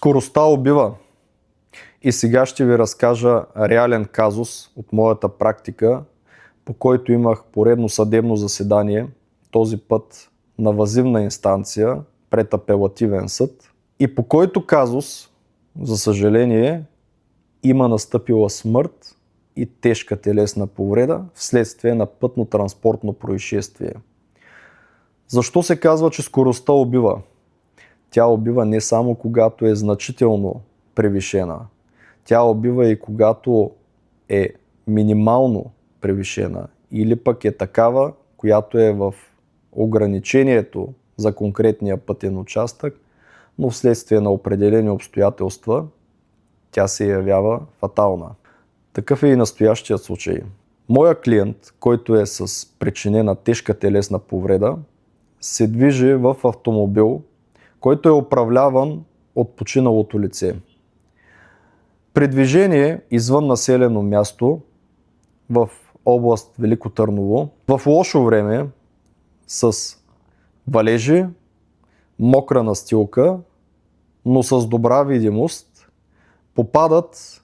Скоростта убива. И сега ще ви разкажа реален казус от моята практика, по който имах поредно съдебно заседание, този път на въззивна инстанция пред апелативен съд, и по който казус, за съжаление, има настъпила смърт и тежка телесна повреда вследствие на пътно-транспортно происшествие. Защо се казва, че скоростта убива? Тя убива не само когато е значително превишена. Тя убива и когато е минимално превишена или пък е такава, която е в ограничението за конкретния пътен участък, но вследствие на определени обстоятелства тя се явява фатална. Такъв е и настоящият случай. Моя клиент, който е с причинена тежка телесна повреда, се движи в автомобил, който е управляван от починалото лице. При движение извън населено място в област Велико Търново, в лошо време, с валежи, мокра настилка, но с добра видимост, попадат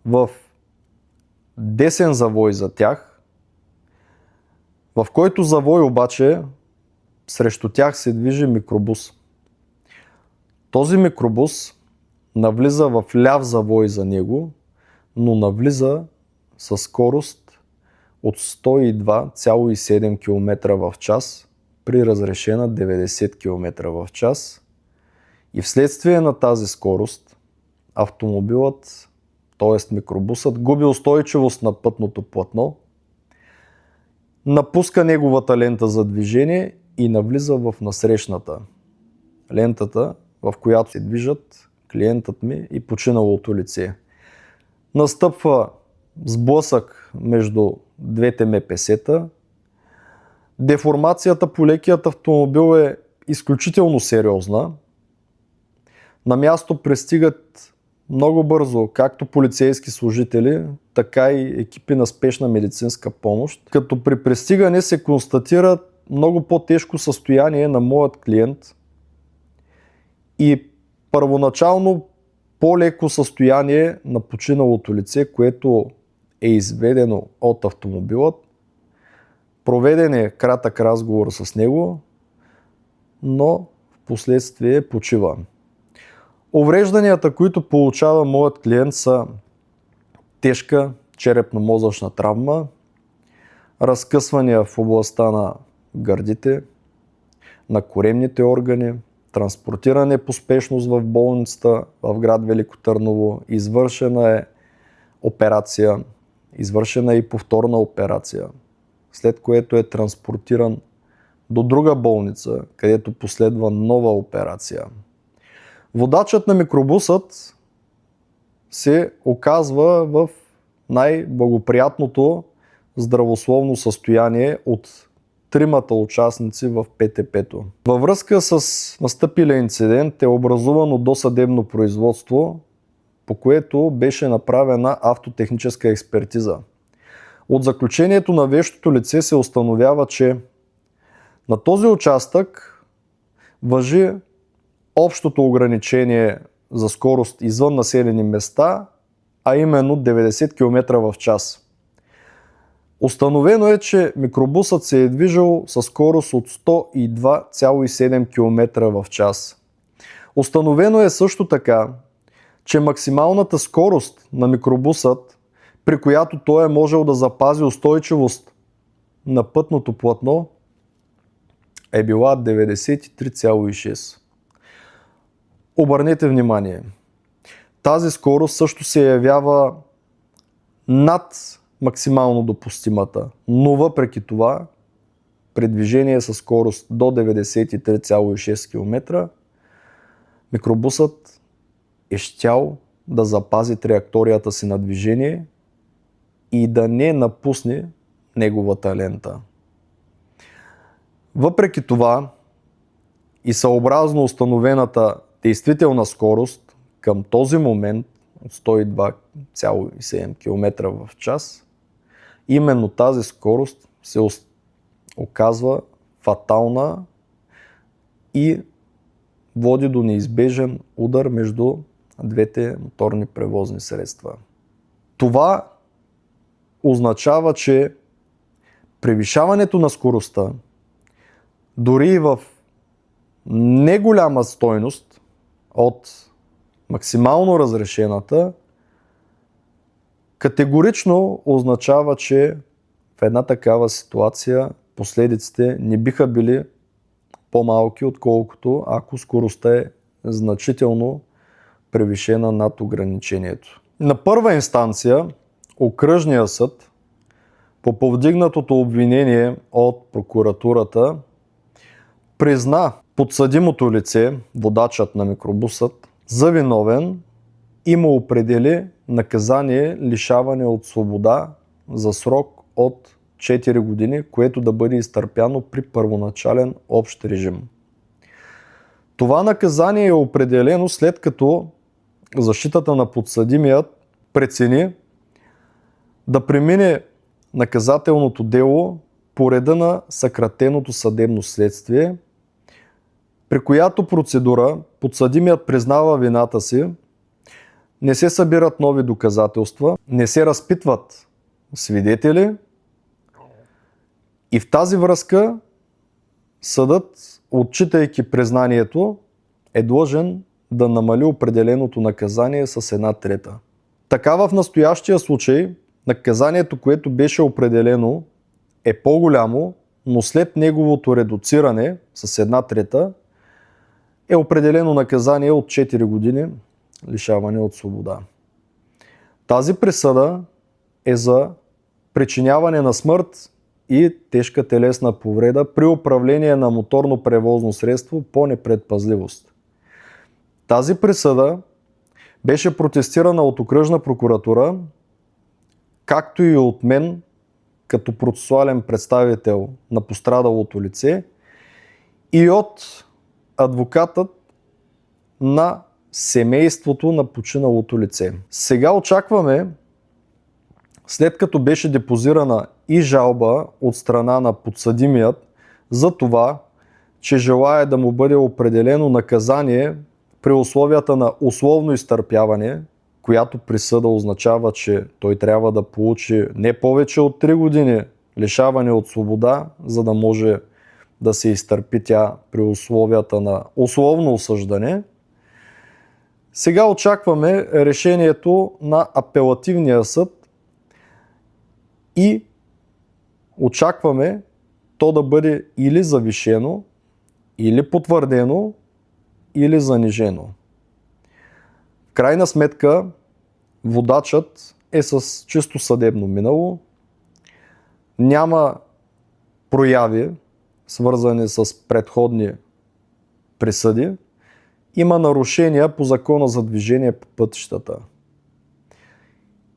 в десен завой за тях, в който завой обаче срещу тях се движи микробус. Този микробус навлиза в ляв завой за него, но навлиза със скорост от 102,7 км в час при разрешена 90 км в час. И вследствие на тази скорост автомобилът, т.е. микробусът, губи устойчивост на пътното платно, напуска неговата лента за движение и навлиза в насрещната. Лентата, в която се движат клиентът ми и починалото лице. Настъпва сблъсък между двете МПС-та. Деформацията по лекият автомобил е изключително сериозна. На място пристигат много бързо както полицейски служители, така и екипи на спешна медицинска помощ. Като при пристигане се констатира много по-тежко състояние на моят клиент и първоначално по-леко състояние на починалото лице, което е изведено от автомобилът. Проведен е кратък разговор с него, но в последствие почива. Уврежданията, които получава моят клиент, са тежка черепно-мозъчна травма, разкъсвания в областта на гърдите, на коремните органи, транспортиране по спешност в болницата в град Велико Търново, извършена е операция, извършена е и повторна операция, след което е транспортиран до друга болница, където последва нова операция. Водачът на микробусът се оказва в най-благоприятното здравословно състояние от тримата участници в ПТП-то. Във връзка с настъпилия инцидент е образувано досъдебно производство, по което беше направена автотехническа експертиза. От заключението на вещото лице се установява, че на този участък важи общото ограничение за скорост извън населени места, а именно 90 км в час. Установено е, че микробусът се е движил със скорост от 102,7 км в час. Установено е също така, че максималната скорост на микробусът, при която той е можел да запази устойчивост на пътното платно, е била 93,6. Обърнете внимание, тази скорост също се явява над максимално допустимата, но въпреки това, при движение със скорост до 93,6 км, микробусът е щял да запази траекторията си на движение и да не напусне неговата лента. Въпреки това и съобразно установената действителна скорост към този момент от 102,7 км в час, именно тази скорост се оказва фатална и води до неизбежен удар между двете моторни превозни средства. Това означава, че превишаването на скоростта, дори и в неголяма стойност от максимално разрешената, категорично означава, че в една такава ситуация последиците не биха били по-малки, отколкото ако скоростта е значително превишена над ограничението. На първа инстанция окръжният съд по повдигнатото обвинение от прокуратурата призна подсъдимото лице, водачът на микробусът, за виновен и му определи наказание лишаване от свобода за срок от 4 години, което да бъде изтърпяно при първоначален общ режим. Това наказание е определено след като защитата на подсъдимият прецени да премине наказателното дело по реда на съкратеното съдебно следствие, при която процедура подсъдимият признава вината си, не се събират нови доказателства, не се разпитват свидетели и в тази връзка съдът, отчитайки признанието, е длъжен да намали определеното наказание с 1/3. Така в настоящия случай наказанието, което беше определено, е по-голямо, но след неговото редуциране с 1/3 е определено наказание от 4 години лишаване от свобода. Тази присъда е за причиняване на смърт и тежка телесна повреда при управление на моторно превозно средство по непредпазливост. Тази присъда беше протестирана от окръжна прокуратура, както и от мен като процесуален представител на пострадалото лице и от адвокатът на семейството на починалото лице. Сега очакваме, след като беше депозирана и жалба от страна на подсъдимият за това, че желае да му бъде определено наказание при условията на условно изтърпяване, която присъда означава, че той трябва да получи не повече от 3 години лишаване от свобода, за да може да се изтърпи тя при условията на условно осъждане. Сега очакваме решението на апелативния съд и очакваме то да бъде или завишено, или потвърдено, или занижено. В крайна сметка, водачът е с чисто съдебно минало, няма прояви, свързани с предходни присъди, има нарушения по закона за движение по пътищата.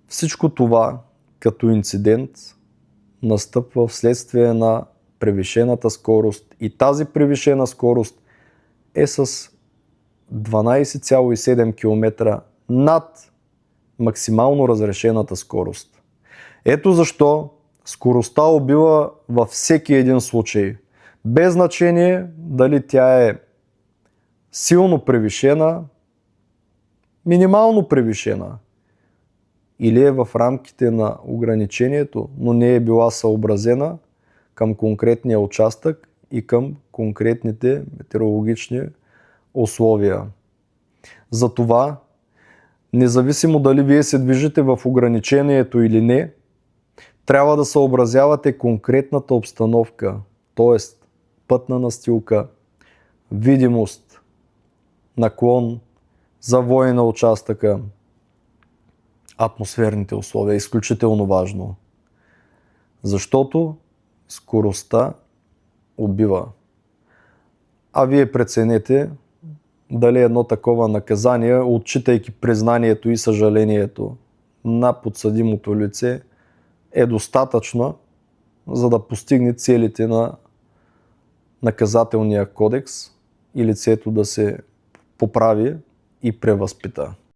Всичко това като инцидент настъпва вследствие на превишената скорост и тази превишена скорост е с 12,7 км над максимално разрешената скорост. Ето защо скоростта убива във всеки един случай, без значение дали тя е силно превишена, минимално превишена или е в рамките на ограничението, но не е била съобразена към конкретния участък и към конкретните метеорологични условия. Затова, независимо дали вие се движите в ограничението или не, трябва да съобразявате конкретната обстановка, т.е. пътна настилка, видимост, наклон, завой на участъка, атмосферните условия. Изключително важно. Защото скоростта убива. А вие преценете дали едно такова наказание, отчитайки признанието и съжалението на подсъдимото лице, е достатъчно, за да постигне целите на наказателния кодекс и лицето да се поправи и превъзпита.